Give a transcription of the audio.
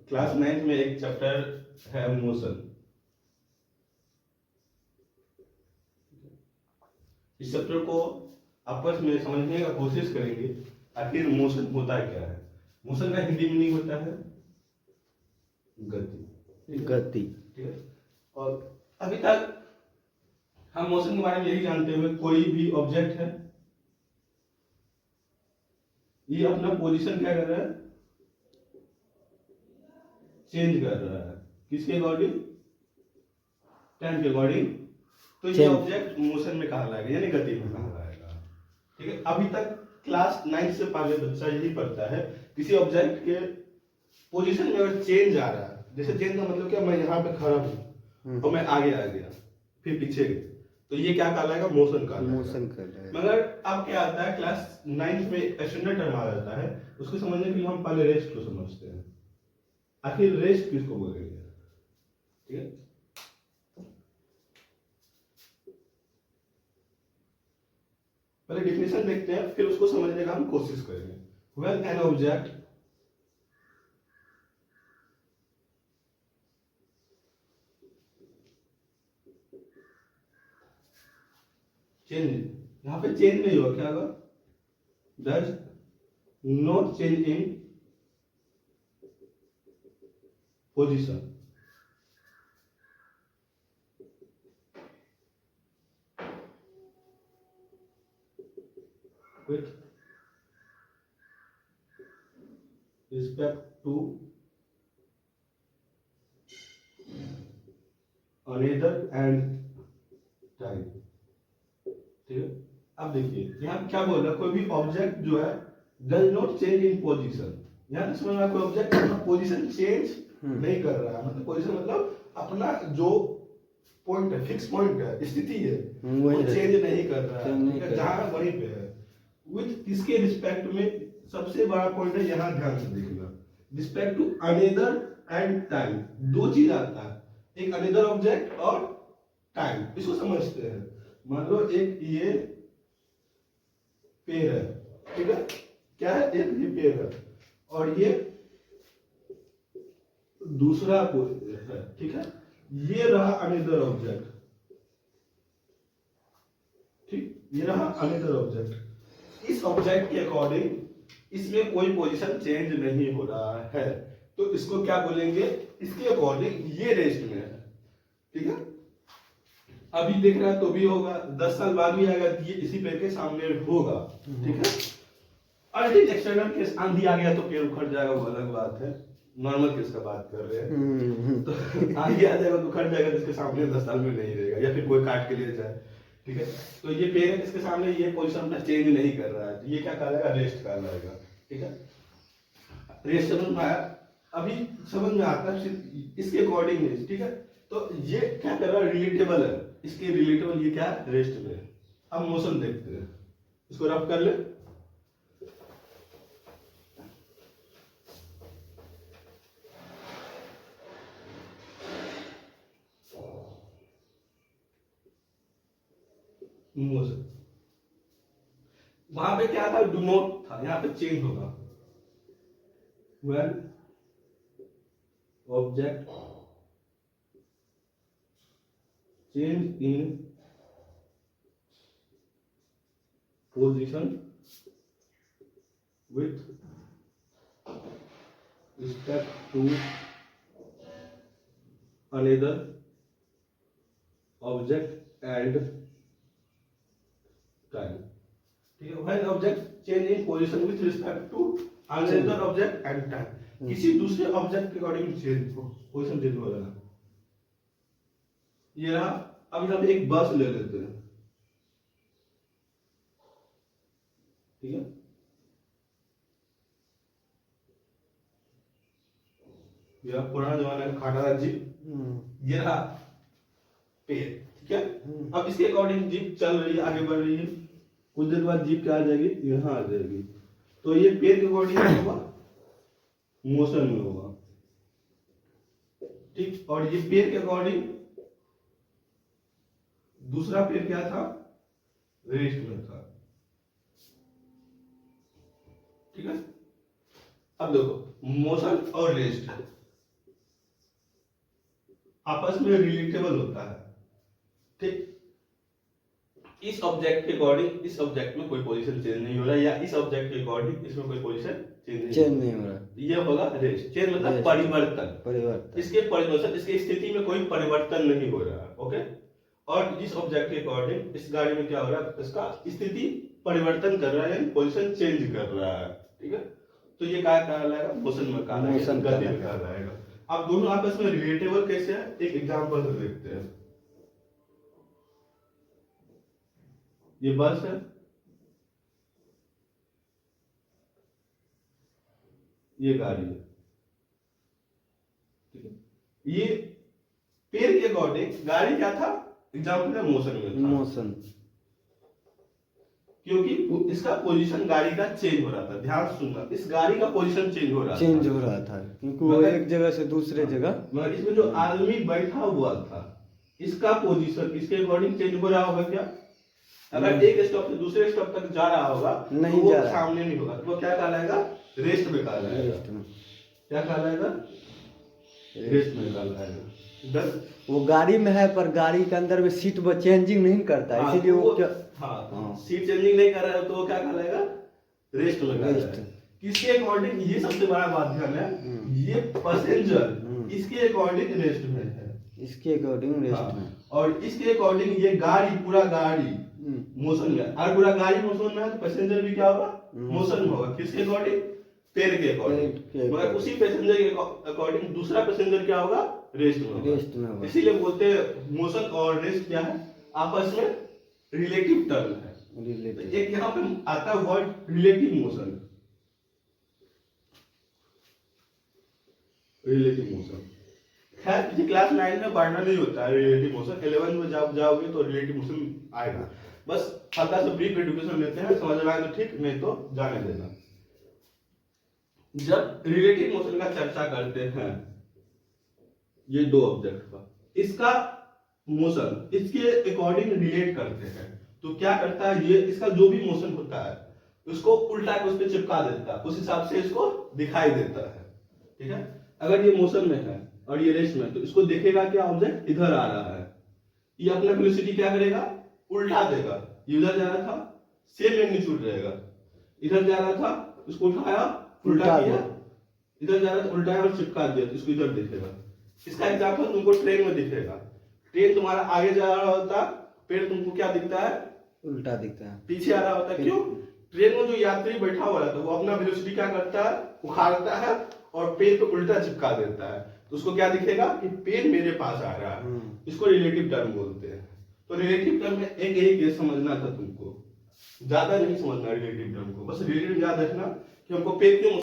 Class 9 में एक chapter है मोशन। इस चैप्टर को आपस में समझने का कोशिश करेंगे, आखिर मोशन होता क्या है। मोशन का हिंदी मीनिंग होता है गति। गति। ठीक है। और अभी तक हम मोशन के बारे में यही जानते हुए, कोई भी ऑब्जेक्ट है, ये अपना पोजीशन क्या कर रहा है, चेंज कर रहा है। किसके अकॉर्डिंग? टाइम के अकॉर्डिंग। तो ये ऑब्जेक्ट मोशन में कहा जाएगा, यानी गति में कहा जाएगा। ठीक है। अभी तक क्लास 9 से पहले बच्चा यही पढ़ता है, किसी ऑब्जेक्ट के पोजीशन में अगर चेंज आ रहा है, जैसे चेंज का मतलब क्या, मैं यहाँ पे खड़ा हूँ और मैं आगे आ गया फिर पीछे गया, तो ये क्या कहलाएगा? मोशन कहलाएगा। मोशन कहलाएगा। मगर अब क्या आता है, क्लास 9 में स्टैंडर्ड टर्म आ जाता है, उसको समझने के लिए हम पहले रेस्ट को समझते हैं। आखिर रेस्ट किसको बोलेंगे? ठीक है। पहले डिफिनेशन देखते हैं, फिर उसको समझने का हम कोशिश करेंगे। व्हेन एन ऑब्जेक्ट चेंज, यहां पे चेंज नहीं हुआ, क्या होगा? Does not change in position. with respect to another and time। ठीक है। अब देखिए यहाँ क्या बोल रहा है, कोई भी ऑब्जेक्ट जो है does not change in position. यहाँ तो समझ में कोई ऑब्जेक्ट अपना पोजीशन चेंज नहीं कर रहा है। मतलब पोजीशन मतलब अपना जो पॉइंट है, फिक्स पॉइंट है, स्थिति है, वो चेंज नहीं कर रहा है, जहां वहीं पे है। विथ इसके रिस्पेक्ट में सबसे बड़ा पॉइंट है, यहाँ ध्यान से देखना, respect to another and time. दो चीज आता है, एक अनदर ऑब्जेक्ट और टाइम। इसको समझते हैं। मान लो एक ये पेड़ है, ठीक है, क्या है, एक ये पेड़ है और ये दूसरा है, ठीक है। ये रहा अनदर ऑब्जेक्ट, ठीक, ये रहा अनदर ऑब्जेक्ट। इस ऑब्जेक्ट के अकॉर्डिंग इसमें कोई पोजीशन चेंज नहीं हो रहा है, तो इसको क्या बोलेंगे? इसके अकॉर्डिंग ये रेस्ट में है। ठीक है। अभी देख रहा है तो भी होगा, 10 साल बाद भी आएगा, ये इसी पेड़ के सामने होगा। ठीक है। अल्टीमेट एक्सटर्नल केस, आंधी आ गया तो पेड़ उखड़ जाएगा, वो अलग बात है। नॉर्मल केस का बात कर रहे हैं। तो आंधी आ जाएगा तो उखड़ जाएगा, जिसके सामने 10 साल में नहीं रहेगा, या फिर कोई काट के ले जाए। ठीक है। तो ये पेड़ है, इसके सामने ये पोजीशन अपना चेंज नहीं कर रहा है, तो ये क्या कहलाएगा? रेस्ट कहलाएगा। ठीक है। रेस्ट समझ में आया? अभी समझ में आता है इसके अकॉर्डिंग रेस्ट। ठीक है। तो ये क्या कर रहा है? रिलेटेबल है, इसके रिलेटेबल ये क्या है? रेस्ट में। अब मोशन देखते हैं, इसको रफ कर ले। मोशन वहां पे क्या था? डू नॉट था, यहां पे चेंज होगा। When object change in position with respect to another object and time। ठीक है। when object change in position with respect to another object and time, किसी दूसरे ऑब्जेक्ट के अकॉर्डिंग चेंज हो, पोजीशन चेंज हो रहा है। ये रहा। अब हम एक बस ले लेते हैं, ठीक है। यह पुराना जमाना का खाटा जीप, ये रहा पेड़, ठीक है। अब इसके अकॉर्डिंग जीप चल रही है, आगे बढ़ रही है, कुछ देर बाद जीप क्या आ जाएगी? यहाँ आ जाएगी। तो ये पेड़ के अकॉर्डिंग होगा, मोशन में होगा, ठीक। और ये पेड़ के अकॉर्डिंग दूसरा पेड़ क्या था? रेस्ट में था। ठीक है। अब देखो मोशन और रेस्ट, आपस में रिलेटेबल होता है, ठीक। इस ऑब्जेक्ट के अकॉर्डिंग इस ऑब्जेक्ट में कोई पोजीशन चेंज नहीं हो रहा, या इस ऑब्जेक्ट के अकॉर्डिंग इसमें कोई पोजीशन चेंज नहीं हो रहा, ये होगा रेस्ट। चेंज मतलब परिवर्तन, इसके परिवर्तन, इसकी स्थिति में कोई परिवर्तन नहीं हो रहा है, ओके। और जिस ऑब्जेक्ट के अकॉर्डिंग इस गाड़ी में क्या हो रहा है, इसका स्थिति परिवर्तन कर रहा है, यानी पोजीशन चेंज कर रहा है, ठीक है। तो ये क्या कहलाएगा, मोशन में कहलाएगा, गति में कहलाएगा। अब दोनों आपस में रिलेटेबल कैसे है, एक एग्जांपल से देखते हैं। ये बस है, ये गाड़ी है, ठीक है। ये पेड़ के अकॉर्डिंग गाड़ी क्या था, एग्जांपल है मोशन में था, मोशन, क्योंकि इसका पोजीशन गाड़ी का चेंज हो रहा था। ध्यान से सुनना, इस गाड़ी का पोजीशन चेंज हो रहा था क्योंकि वो एक जगह से दूसरे जगह, मगर इसमें जो आदमी बैठा हुआ था, इसका पोजीशन इसके अकॉर्डिंग चेंज हो रहा होगा क्या? अगर एक स्टॉप से दूसरे स्टॉप तक जा रहा होगा नहीं, तो वो जा रहा, सामने नहीं होगा, तो वो क्या कहलाएगा, रेस्ट में कहलाएगा। क्या कहलाएगा, रेस्ट में कहलाएगा। वो गाड़ी में है पर गाड़ी के अंदर में सीट वो चेंजिंग नहीं करता, इसीलिए वो क्या, सीट चेंजिंग नहीं कर रहा है, तो वो क्या कहलाएगा, रेस्ट में कहलाएगा। किसके अकॉर्डिंग, ये सबसे बड़ा बात ध्यान है, ये पैसेंजर इसके अकॉर्डिंग रेस्ट में है, इसके अकॉर्डिंग रेस्ट में, और इसके अकॉर्डिंग ये गाड़ी, पूरा गाड़ी मोशन में। अगर पूरा गाड़ी मोशन में है तो पैसेंजर भी क्या होगा, मोशन में होगा। किसके अकॉर्डिंग, पेड़ के अकॉर्डिंग। मगर उसी पैसेंजर के अकॉर्डिंग दूसरा पैसेंजर क्या होगा, रेस्ट में होगा। इसीलिए बोलते हैं मोशन और रेस्ट क्या है, आपस में रिलेटिव टर्म है। एक यहाँ पे आता है word relative motion, relative motion. खैर किसी क्लास 9 में पढ़ना नहीं होता है रिलेटिव मोशन, 11 में जब जाओगे तो रिलेटिव मोशन आएगा। बस हल्का सा ब्रीफ एजुकेशन लेते हैं, समझ में आए तो ठीक, नहीं तो जाने देना। जब रिलेटिव मोशन का चर्चा करते हैं, ये दो ऑब्जेक्ट का, इसका मोशन इसके अकॉर्डिंग रिलेट करते हैं, तो क्या करता है, ये इसका जो भी मोशन होता है उसको उल्टा के उस पर चिपका देता है, उस हिसाब से इसको दिखाई देता है, ठीक है। अगर ये मोशन में है और ये रेस्ट में, तो इसको देखेगा क्या, ऑब्जेक्ट इधर आ रहा है, ये अपना वेलोसिटी क्या करेगा, उल्टा देगा। ये उधर जा रहा था, सेम मैग्नीट्यूड रहेगा, इधर जा रहा था, उसको उठाया, उल्टा किया, इधर जा रहा था, उल्टाया और चिपका दिया, तो इसको इधर देखेगा। इसका एग्जांपल तुमको ट्रेन में दिखेगा। ट्रेन तुम्हारा आगे जा रहा होता, पेड़ तुमको क्या दिखता है, उल्टा दिखता है, पीछे आ रहा होता है। क्यों, ट्रेन में जो यात्री बैठा हुआ रहता है वो अपना वेलोसिटी क्या करता है, उखाड़ता है और पेड़ पे उल्टा चिपका देता है, तो उसको क्या दिखेगा कि पेड़ मेरे पास आ रहा है। इसको रिलेटिव टर्म बोलते हैं। तो रिलेटिव टर्म में एक ये समझना था तुमको, ज्यादा नहीं समझना रिलेटिव टर्म को, बस रिलेटिव याद रखना कि हमको पेड़ क्यों